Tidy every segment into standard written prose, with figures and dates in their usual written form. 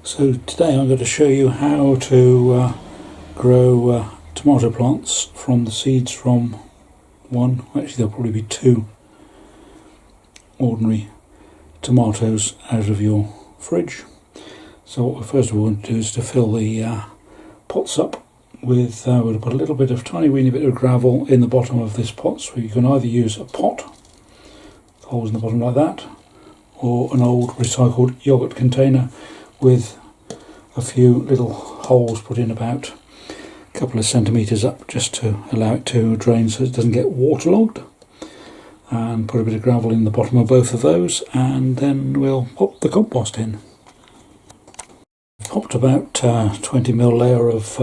So today I'm going to show you how to grow tomato plants from the seeds from one, actually there'll probably be two ordinary tomatoes out of your fridge. So what we first of all want to do is to fill the pots up with, we'll put a little bit of tiny weeny bit of gravel in the bottom of this pot, so you can either use a pot, holes in the bottom like that, or an old recycled yogurt container with a few little holes put in about a couple of centimetres up, just to allow it to drain so it doesn't get waterlogged. And put a bit of gravel in the bottom of both of those, and then we'll pop the compost in. Popped about 20mm layer of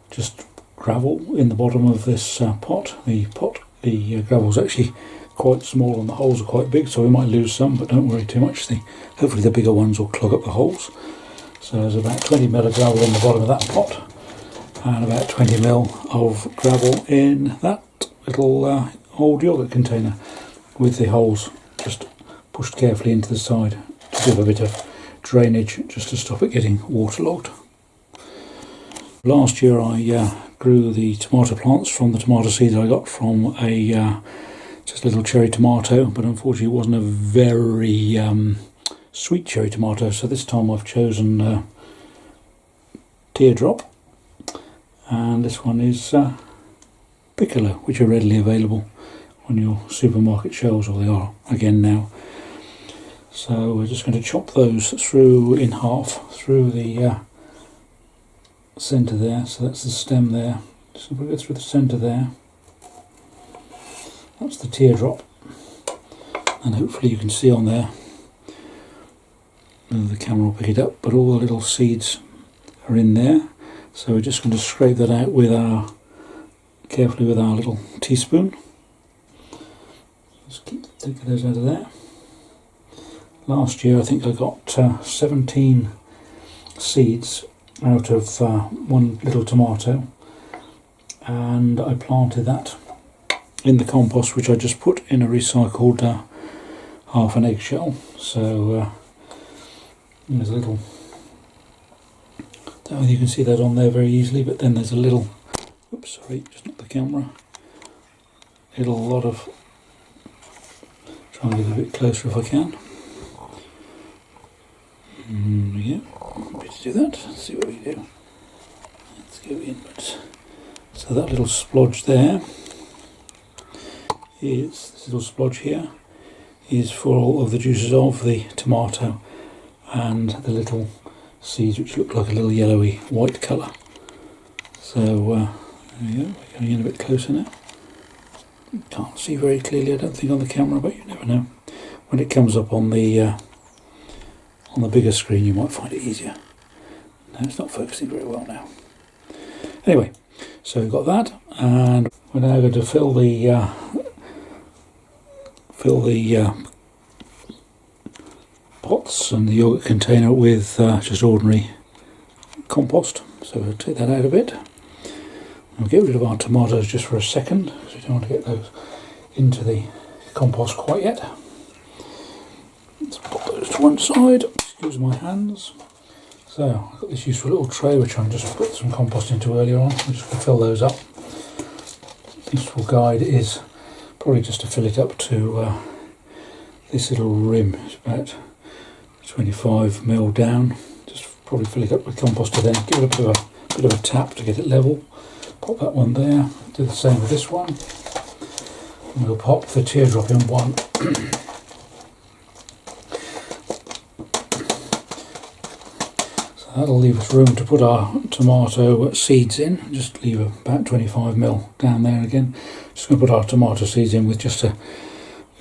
just gravel in the bottom of this pot. The gravel's actually quite small and the holes are quite big, so we might lose some, but don't worry too much. Hopefully the bigger ones will clog up the holes. So there's about 20mm of gravel in the bottom of that pot, and about 20mm of gravel in that little old yogurt container, with the holes just pushed carefully into the side to give a bit of drainage, just to stop it getting waterlogged. Last year I grew the tomato plants from the tomato seeds I got from a just a little cherry tomato, but unfortunately it wasn't a very sweet cherry tomato, so this time I've chosen Teardrop, and this one is Piccolo, which are readily available on your supermarket shelves, or they are again now. So we're just going to chop those through in half through the centre there, so that's the stem there. Just going to put it through the centre there. That's the Teardrop, and hopefully you can see on there, the camera will pick it up, but all the little seeds are in there. So we're just going to scrape that out with carefully with our little teaspoon. Just keep taking those out of there. Last year I think I got 17 seeds out of one little tomato, and I planted that in the compost, which I just put in a recycled half an eggshell. So there's a little, I don't know if you can see that on there very easily, but then there's a little, oops sorry, just not the camera, little lot of, try and get a bit closer if I can. Yeah, happy to do that. Let's see what we do. Let's go inwards. So that little splodge there is, this little splodge here is full of the juices of the tomato and the little seeds, which look like a little yellowy white colour. So there we go, we're going in a bit closer now. Can't see very clearly, I don't think, on the camera, but you never know. When it comes up on the bigger screen you might find it easier. No, it's not focusing very well now. Anyway, so we've got that, and we're now going to fill the pots and the yogurt container with just ordinary compost. So we'll take that out a bit. We'll get rid of our tomatoes just for a second, because we don't want to get those into the compost quite yet. Let's pop those to one side. Excuse my hands. So I've got this useful little tray which I just put some compost into earlier on. I'm just going to fill those up. The useful guide is probably just to fill it up to this little rim. It's about 25mm down. Just probably fill it up with compost, to then give it a bit of a tap to get it level. Pop that one there. Do the same with this one. And we'll pop the Teardrop in one. That'll leave us room to put our tomato seeds in. Just leave about 25mm down there again. Just going to put our tomato seeds in with just a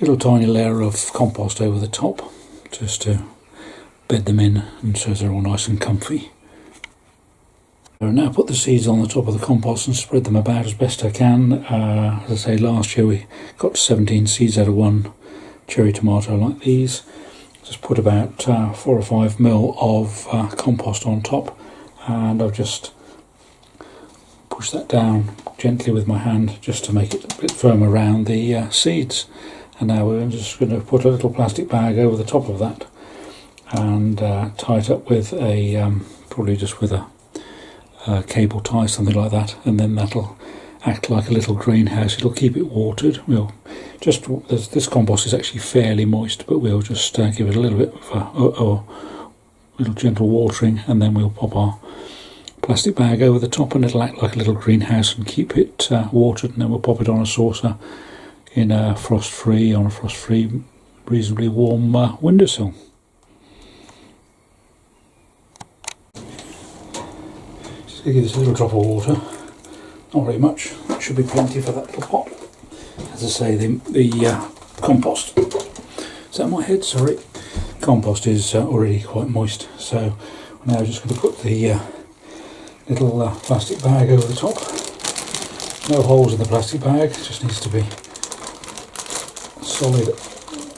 little tiny layer of compost over the top, just to bed them in and so they're all nice and comfy. So now put the seeds on the top of the compost and spread them about as best I can. As I say, last year we got 17 seeds out of one cherry tomato like these. Just put about 4 or 5mm of compost on top, and I've just pushed that down gently with my hand just to make it a bit firmer around the seeds. And now we're just going to put a little plastic bag over the top of that, and tie it up with a probably just with a cable tie, something like that, and then that'll act like a little greenhouse. It'll keep it watered. This compost is actually fairly moist, but we'll just give it a little bit of a little gentle watering, and then we'll pop our plastic bag over the top, and it'll act like a little greenhouse and keep it watered. And then we'll pop it on a saucer on a frost-free, reasonably warm windowsill. Just give this a little drop of water. Not very much. That should be plenty for that little pot. As I say, the compost. Is that my head? Sorry. Compost is already quite moist, so we're now just going to put the little plastic bag over the top. No holes in the plastic bag, it just needs to be a solid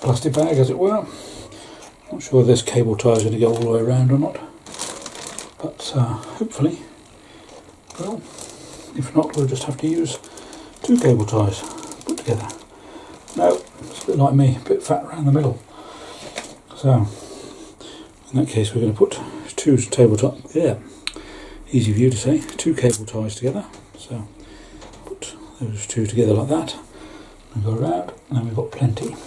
plastic bag, as it were. Not sure if this cable tie is going to go all the way around or not, but hopefully, well, if not, we'll just have to use 2 cable ties put together. No, it's a bit like me, a bit fat around the middle. So, in that case, we're going to put 2 cable ties. Yeah, easy for you to say. 2 cable ties together. So, put those 2 together like that, and go around, and then we've got plenty. You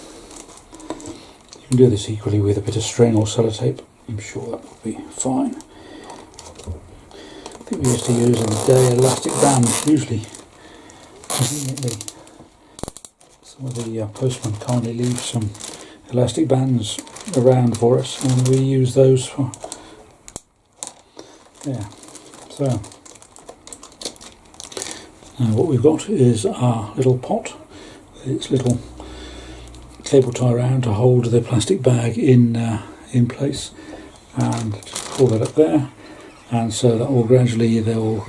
can do this equally with a bit of string or sellotape. I'm sure that will be fine. I think we used to use in the day elastic bands. Usually, conveniently, some of the postmen kindly leave some elastic bands around for us, and we use those for, yeah. So now what we've got is our little pot with its little cable tie around to hold the plastic bag in place, and just pull that up there, and so that will gradually it'll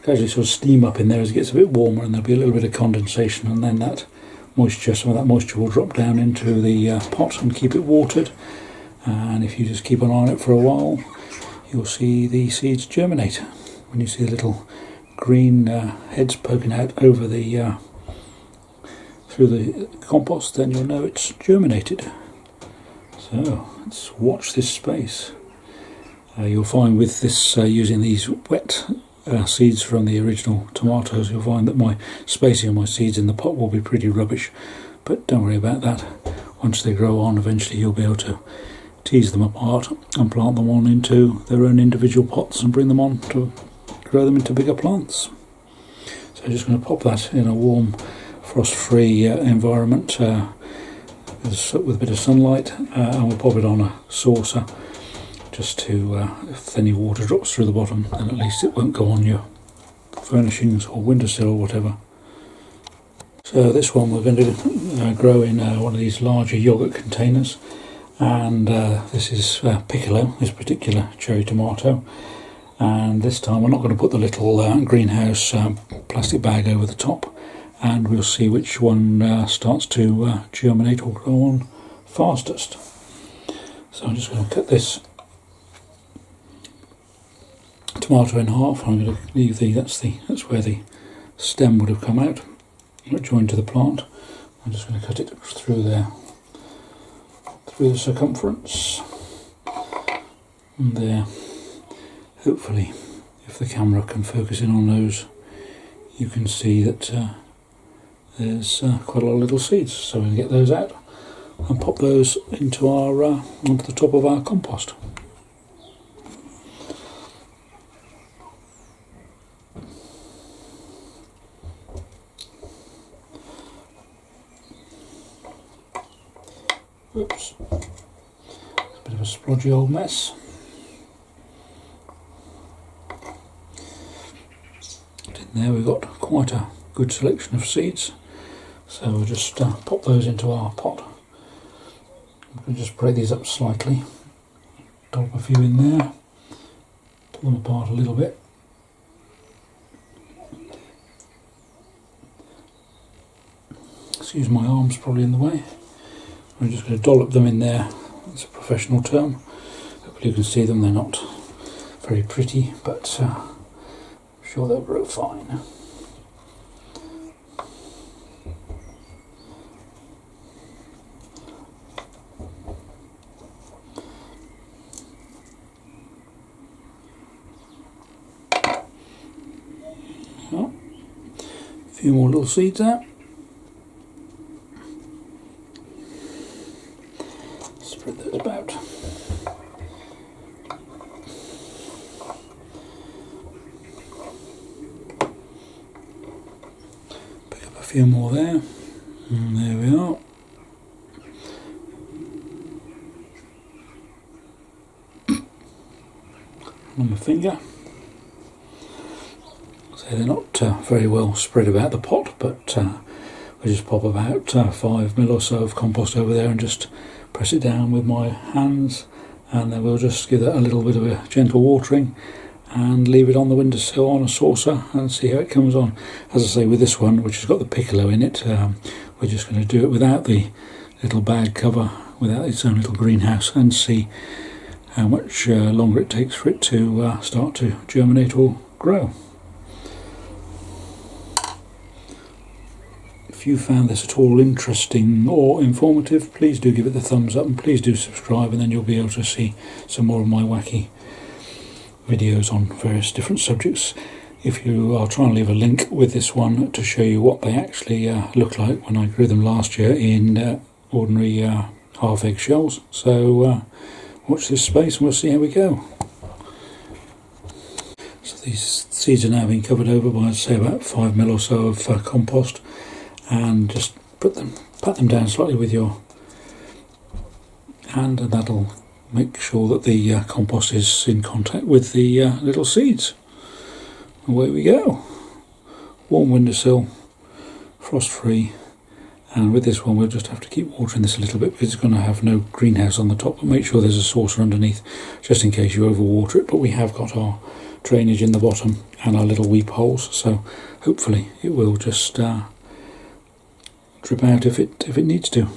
gradually sort of steam up in there as it gets a bit warmer, and there'll be a little bit of condensation, and then some of that moisture will drop down into the pot and keep it watered. And if you just keep an eye on it for a while, you'll see the seeds germinate. When you see the little green heads poking out over the through the compost, then you'll know it's germinated. So let's watch this space. You'll find with this using these wet seeds from the original tomatoes, you'll find that my spacing of my seeds in the pot will be pretty rubbish, but don't worry about that. Once they grow on, eventually you'll be able to tease them apart and plant them on into their own individual pots and bring them on to grow them into bigger plants. So I'm just going to pop that in a warm, frost-free environment with a bit of sunlight, and we'll pop it on a saucer just to, if any water drops through the bottom, then at least it won't go on your furnishings or windowsill or whatever. So this one we're going to grow in one of these larger yogurt containers, and this is Piccolo, this particular cherry tomato, and this time we're not going to put the little greenhouse plastic bag over the top, and we'll see which one starts to germinate or grow on fastest. So I'm just going to cut this tomato in half. I'm going to leave that's where the stem would have come out, joined to the plant. I'm just going to cut it through there, through the circumference, and there. Hopefully, if the camera can focus in on those, you can see that there's quite a lot of little seeds. So we're going to get those out and pop those into onto the top of our compost. Oops, it's a bit of a splodgy old mess. In there we've got quite a good selection of seeds, so we'll just pop those into our pot. We'll just break these up slightly, drop a few in there, pull them apart a little bit. Excuse my arms, probably in the way. I'm just going to dollop them in there. It's a professional term. Hopefully you can see them. They're not very pretty, but I'm sure they'll grow fine. So, a few more little seeds out. Spread those about. Pick up a few more there. And there we are. On my finger. So they're not very well spread about the pot, but I just pop about 5 mil or so of compost over there and just press it down with my hands, and then we'll just give that a little bit of a gentle watering and leave it on the windowsill on a saucer and see how it comes on. As I say, with this one, which has got the piccolo in it, we're just going to do it without the little bag cover, without its own little greenhouse, and see how much longer it takes for it to start to germinate or grow. If you found this at all interesting or informative, please do give it the thumbs up and please do subscribe, and then you'll be able to see some more of my wacky videos on various different subjects. If you are trying to leave a link with this one to show you what they actually look like when I grew them last year in ordinary half egg shells. So watch this space and we'll see how we go. So these seeds are now being covered over by, I'd say, about 5 mil or so of compost, and just pat them down slightly with your hand, and that'll make sure that the compost is in contact with the little seeds. Away we go. Warm windowsill, frost free, and with this one we'll just have to keep watering this a little bit because it's going to have no greenhouse on the top, but make sure there's a saucer underneath just in case you overwater it. But we have got our drainage in the bottom and our little weep holes, so hopefully it will just drip out if it needs to.